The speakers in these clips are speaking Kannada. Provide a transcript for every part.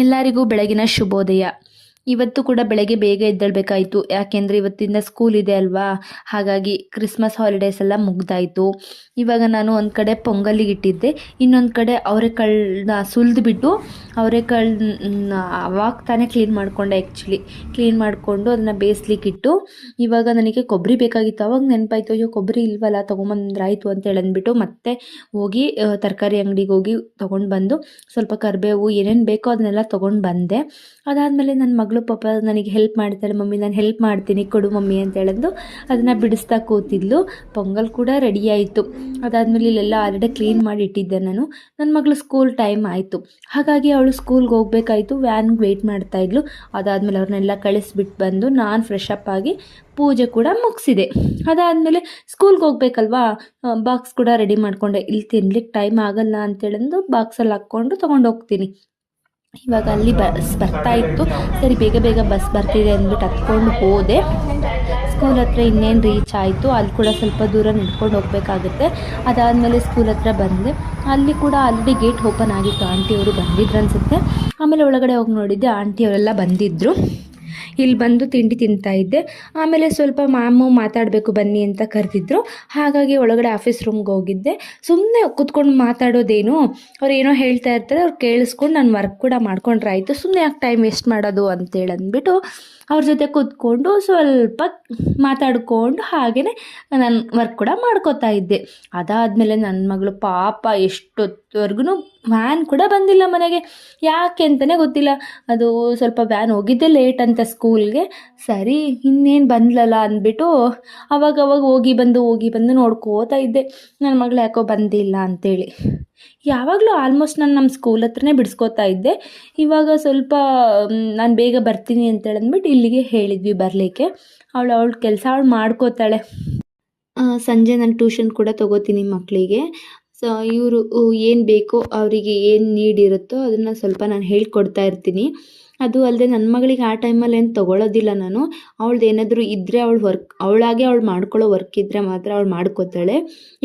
ಎಲ್ಲರಿಗೂ ಬೆಳಗಿನ ಶುಭೋದಯ. ಇವತ್ತು ಕೂಡ ಬೆಳಗ್ಗೆ ಬೇಗ ಎದ್ದೇಳಬೇಕಾಯಿತು. ಯಾಕೆಂದರೆ ಇವತ್ತಿಂದ ಸ್ಕೂಲ್ ಇದೆ ಅಲ್ವಾ, ಹಾಗಾಗಿ ಕ್ರಿಸ್ಮಸ್ ಹಾಲಿಡೇಸ್ ಎಲ್ಲ ಮುಗ್ದಾಯಿತು. ಇವಾಗ ನಾನು ಒಂದು ಕಡೆ ಪೊಂಗಲಿಗೆ ಇಟ್ಟಿದ್ದೆ, ಇನ್ನೊಂದು ಕಡೆ ಅವರೆಕಾಳನ್ನ ಸುಲಿದ್ಬಿಟ್ಟು ಅವರೆಕಾಳನ್ನ ಅವಾಗ ತಾನೇ ಕ್ಲೀನ್ ಮಾಡಿಕೊಂಡೆ. ಕ್ಲೀನ್ ಮಾಡಿಕೊಂಡು ಅದನ್ನು ಬೇಯಿಸ್ಲಿಕ್ಕಿಟ್ಟು ಇವಾಗ ನನಗೆ ಕೊಬ್ಬರಿ ಬೇಕಾಗಿತ್ತು. ಅವಾಗ ನೆನಪಾಯ್ತು, ಅಯ್ಯೋ ಕೊಬ್ಬರಿ ಇಲ್ವಲ್ಲ, ತೊಗೊಂಬಂದ್ರಾಯ್ತು ಅಂತೇಳಿ ಅಂದ್ಬಿಟ್ಟು ಮತ್ತೆ ಹೋಗಿ ತರಕಾರಿ ಅಂಗಡಿಗೆ ಹೋಗಿ ತೊಗೊಂಡು ಬಂದು ಸ್ವಲ್ಪ ಕರಿಬೇವು ಏನೇನು ಬೇಕೋ ಅದನ್ನೆಲ್ಲ ತೊಗೊಂಡು ಬಂದೆ. ಅದಾದಮೇಲೆ ನನ್ನ ಮಗಳು ಪಾಪ ನನಗೆ ಹೆಲ್ಪ್ ಮಾಡ್ತಾಳೆ, ಮಮ್ಮಿ ನಾನು ಹೆಲ್ಪ್ ಮಾಡ್ತೀನಿ ಕೊಡು ಮಮ್ಮಿ ಅಂತ ಹೇಳಂದು ಅದನ್ನು ಬಿಡಿಸ್ತಾ ಕೂತಿದ್ಲು. ಪೊಂಗಲ್ ಕೂಡ ರೆಡಿ ಆಯಿತು. ಅದಾದಮೇಲೆ ಇಲ್ಲೆಲ್ಲ ಆಲ್ರೆಡಿ ಕ್ಲೀನ್ ಮಾಡಿ ಇಟ್ಟಿದ್ದೆ ನಾನು. ನನ್ನ ಮಗಳು ಸ್ಕೂಲ್ ಟೈಮ್ ಆಯಿತು, ಹಾಗಾಗಿ ಅವಳು ಸ್ಕೂಲ್ಗೆ ಹೋಗಬೇಕಾಯಿತು. ವ್ಯಾನ್ಗೆ ವೆಯ್ಟ್ ಮಾಡ್ತಾಯಿದ್ಲು. ಅದಾದಮೇಲೆ ಅವ್ರನ್ನೆಲ್ಲ ಕಳಿಸ್ಬಿಟ್ಟು ಬಂದು ನಾನು ಫ್ರೆಶ್ ಅಪ್ ಆಗಿ ಪೂಜೆ ಕೂಡ ಮುಗಿಸಿದೆ. ಅದಾದಮೇಲೆ ಸ್ಕೂಲ್ಗೆ ಹೋಗ್ಬೇಕಲ್ವಾ, ಬಾಕ್ಸ್ ಕೂಡ ರೆಡಿ ಮಾಡಿಕೊಂಡೆ. ಇಲ್ಲಿ ತಿನ್ಲಿಕ್ಕೆ ಟೈಮ್ ಆಗಲ್ಲ ಅಂತೇಳಂದು ಬಾಕ್ಸಲ್ಲಿ ಹಾಕ್ಕೊಂಡು ತೊಗೊಂಡು ಹೋಗ್ತೀನಿ. ಇವಾಗ ಅಲ್ಲಿ ಬಸ್ ಬರ್ತಾ ಇತ್ತು. ಸರಿ ಬೇಗ ಬೇಗ ಬಸ್ ಬರ್ತಿದೆ ಅಂದ್ಬಿಟ್ಟು ಹತ್ಕೊಂಡು ಹೋದೆ. ಸ್ಕೂಲ್ ಹತ್ರ ಇನ್ನೇನು ರೀಚ್ ಆಯಿತು. ಅಲ್ಲಿ ಕೂಡ ಸ್ವಲ್ಪ ದೂರ ನಡ್ಕೊಂಡು ಹೋಗಬೇಕಾಗುತ್ತೆ. ಅದಾದಮೇಲೆ ಸ್ಕೂಲ್ ಹತ್ರ ಬಂದೆ. ಅಲ್ಲಿ ಕೂಡ ಆಲ್ರೆಡಿ ಗೇಟ್ ಓಪನ್ ಆಗಿತ್ತು. ಆಂಟಿಯವರು ಬಂದಿದ್ರು ಅನಿಸುತ್ತೆ. ಆಮೇಲೆ ಒಳಗಡೆ ಹೋಗಿ ನೋಡಿದ್ದೆ, ಆಂಟಿಯವರೆಲ್ಲ ಬಂದಿದ್ದರು. ಇಲ್ಲಿ ಬಂದು ತಿಂಡಿ ತಿಂತಾಯಿದ್ದೆ. ಆಮೇಲೆ ಸ್ವಲ್ಪ ಮ್ಯಾಮು ಮಾತಾಡಬೇಕು ಬನ್ನಿ ಅಂತ ಕರೆದಿದ್ರು. ಹಾಗಾಗಿ ಒಳಗಡೆ ಆಫೀಸ್ ರೂಮ್ಗೆ ಹೋಗಿದ್ದೆ. ಸುಮ್ಮನೆ ಕೂತ್ಕೊಂಡು ಮಾತಾಡೋದೇನು, ಅವ್ರು ಏನೋ ಹೇಳ್ತಾ ಇರ್ತಾರೆ, ಅವ್ರು ಕೇಳಿಸ್ಕೊಂಡು ನಾನು ವರ್ಕ್ ಕೂಡ ಮಾಡ್ಕೊಂಡ್ರೆ ಆಯಿತು, ಸುಮ್ಮನೆ ಯಾಕೆ ಟೈಮ್ ವೇಸ್ಟ್ ಮಾಡೋದು ಅಂತೇಳಿ ಅಂದ್ಬಿಟ್ಟು ಅವ್ರ ಜೊತೆ ಕೂತ್ಕೊಂಡು ಸ್ವಲ್ಪ ಮಾತಾಡ್ಕೊಂಡು ಹಾಗೆಯೇ ನಾನು ವರ್ಕ್ ಕೂಡ ಮಾಡ್ಕೋತಾ ಇದ್ದೆ. ಅದಾದಮೇಲೆ ನನ್ನ ಮಗಳು ಪಾಪ ಎಷ್ಟೊತ್ತವರೆಗೂ ವ್ಯಾನ್ ಕೂಡ ಬಂದಿಲ್ಲ ಮನೆಗೆ. ಯಾಕೆ ಅಂತಲೇ ಗೊತ್ತಿಲ್ಲ. ಅದು ಸ್ವಲ್ಪ ವ್ಯಾನ್ ಹೋಗಿದ್ದೆ ಲೇಟ್ ಅಂತ ಸ್ಕೂಲ್ಗೆ. ಸರಿ ಇನ್ನೇನು ಬಂದ್ಲಲ್ಲ ಅಂದ್ಬಿಟ್ಟು ಅವಾಗವಾಗ ಹೋಗಿ ಬಂದು ನೋಡ್ಕೋತಾ ಇದ್ದೆ, ನನ್ನ ಮಗಳು ಯಾಕೋ ಬಂದಿಲ್ಲ ಅಂತೇಳಿ. ಯಾವಾಗಲೂ ಆಲ್ಮೋಸ್ಟ್ ನಾನು ನಮ್ಮ ಸ್ಕೂಲ್ ಹತ್ರನೇ ಬಿಡಿಸ್ಕೋತಾ ಇದ್ದೆ. ಇವಾಗ ಸ್ವಲ್ಪ ನಾನು ಬೇಗ ಬರ್ತೀನಿ ಅಂತೇಳಿ ಅಂದ್ಬಿಟ್ಟು ಇಲ್ಲಿಗೆ ಹೇಳಿದ್ವಿ ಬರಲಿಕ್ಕೆ. ಅವಳ ಕೆಲಸ ಅವಳು ಮಾಡ್ಕೋತಾಳೆ. ಸಂಜೆ ನಾನು ಟ್ಯೂಷನ್ ಕೂಡ ತೊಗೋತೀನಿ ಮಕ್ಕಳಿಗೆ. ಸೊ ಇವರು ಏನು ಬೇಕೋ ಅವರಿಗೆ ಏನು ನೀಡ್ ಇರುತ್ತೋ ಅದನ್ನು ಸ್ವಲ್ಪ ನಾನು ಹೇಳ್ಕೊಡ್ತಾ ಇರ್ತೀನಿ. ಅದು ಅಲ್ಲದೆ ನನ್ನ ಮಗಳಿಗೆ ಆ ಟೈಮಲ್ಲಿ ಏನು ತೊಗೊಳೋದಿಲ್ಲ ನಾನು. ಅವಳದ್ದು ಏನಾದರೂ ಇದ್ದರೆ ಅವಳಾಗೆ ಅವಳು ಮಾಡ್ಕೊಳ್ಳೋ ವರ್ಕ್ ಇದ್ದರೆ ಮಾತ್ರ ಅವಳು ಮಾಡ್ಕೋತಾಳೆ.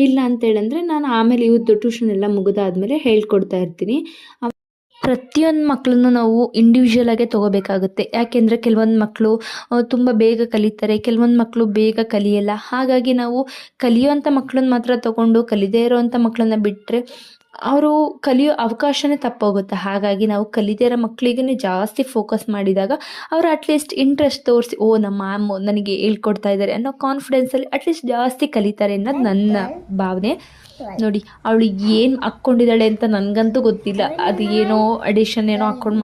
ಇಲ್ಲ ಅಂತೇಳಂದರೆ ನಾನು ಆಮೇಲೆ ಇವತ್ತು ಟ್ಯೂಷನ್ ಎಲ್ಲ ಮುಗಿದಾದ್ಮೇಲೆ ಹೇಳ್ಕೊಡ್ತಾ ಇರ್ತೀನಿ. ಪ್ರತಿಯೊಂದು ಮಕ್ಕಳನ್ನು ನಾವು ಇಂಡಿವಿಜುವಲಾಗೆ ತೊಗೋಬೇಕಾಗುತ್ತೆ. ಯಾಕೆಂದರೆ ಕೆಲವೊಂದು ಮಕ್ಕಳು ತುಂಬ ಬೇಗ ಕಲಿತಾರೆ, ಕೆಲವೊಂದು ಮಕ್ಕಳು ಬೇಗ ಕಲಿಯಲ್ಲ. ಹಾಗಾಗಿ ನಾವು ಕಲಿಯೋವಂಥ ಮಕ್ಕಳನ್ನ ಮಾತ್ರ ತೊಗೊಂಡು ಕಲಿದೇ ಇರೋವಂಥ ಮಕ್ಕಳನ್ನ ಬಿಟ್ಟರೆ ಅವರು ಕಲಿಯೋ ಅವಕಾಶನೇ ತಪ್ಪೋಗುತ್ತೆ. ಹಾಗಾಗಿ ನಾವು ಕಲಿದೇ ಇರೋ ಮಕ್ಕಳಿಗೇ ಜಾಸ್ತಿ ಫೋಕಸ್ ಮಾಡಿದಾಗ ಅವರು ಅಟ್ಲೀಸ್ಟ್ ಇಂಟ್ರೆಸ್ಟ್ ತೋರಿಸಿ, ಓ ನಮ್ಮ ಮ್ಯಾಮು ನನಗೆ ಹೇಳ್ಕೊಡ್ತಾ ಇದ್ದಾರೆ ಅನ್ನೋ ಕಾನ್ಫಿಡೆನ್ಸಲ್ಲಿ ಅಟ್ಲೀಸ್ಟ್ ಜಾಸ್ತಿ ಕಲಿತಾರೆ ಅನ್ನೋದು ನನ್ನ ಭಾವನೆ. ನೋಡಿ ಅವಳು ಏನು ಹಾಕ್ಕೊಂಡಿದ್ದಾಳೆ ಅಂತ ನನಗಂತೂ ಗೊತ್ತಿಲ್ಲ. ಅದು ಏನೋ ಅಡಿಷನ್ ಏನೋ ಹಾಕ್ಕೊಂಡು